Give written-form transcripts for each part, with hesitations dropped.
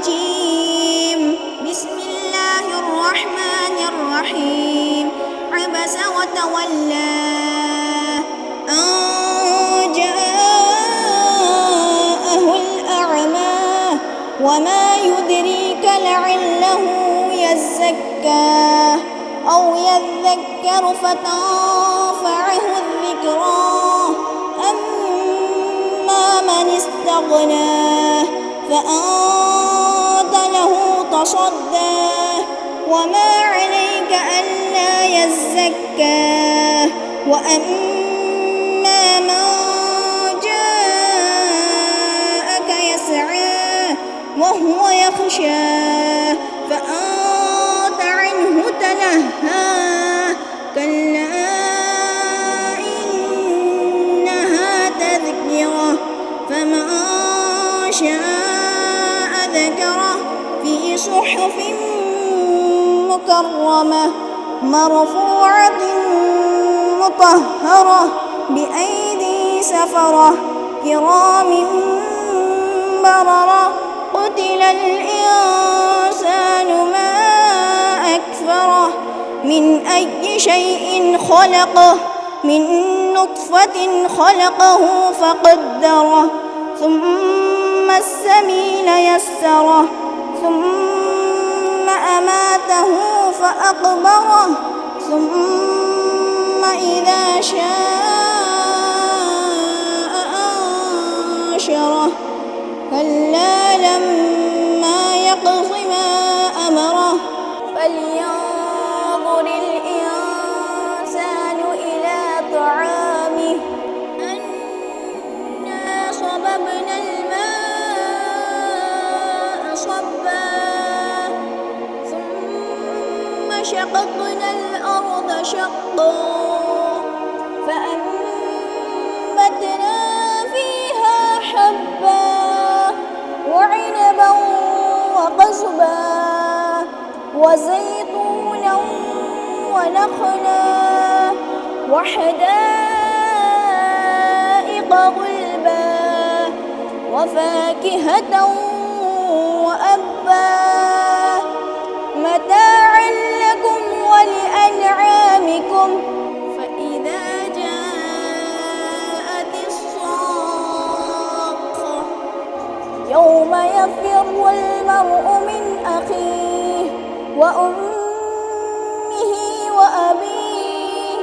الرجيم. بسم الله الرحمن الرحيم. عبس وتولى أن جاءه الأعمى وما يدريك لعله يزكى أو يذكر فتنفعه الذكرى. أما من استغنى فأنت له تصدى وما عليك ألا يزكى. وأما من جاءك يسعى وهو يخشى فأنت عنه تلهى. كلا إنها تذكرة فمن شاء ذكره في صحف مكرمة مرفوعة مطهرة بأيدي سفرة كرام بررة. قتل الإنسان ما أكفره من أي شيء خلقه من نطفة خلقه فقدره ثم السبيل يسره ثم أماته فأقبره ثم إذا شاء أنشره. كلا لما يقض ما أمره. فلينظر الإنسان إلى طعامه أنا صببنا الماء صبا ثم شققنا الأرض شقا فأنبتنا فيها حبا وعنبا وقضبا وزيتونا ونخلا وحدائق غلبا وفاكهة وأبا متاعا لكم ولأنعامكم. فإذا جاءت الصاخة يوم يفر المرء من أخيه وأمه وأبيه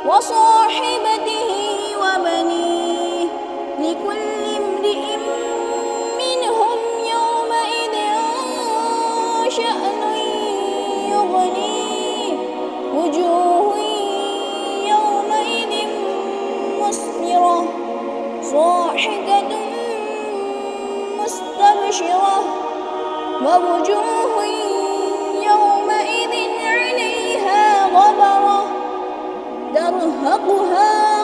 وصاحبته وبنيه لكل امرئ منهم يومئذ شأن يغنيه. وجوه يومئذ مسفرة ضاحكة مستبشرة ووجوه يومئذ عليها غبرة ترهقها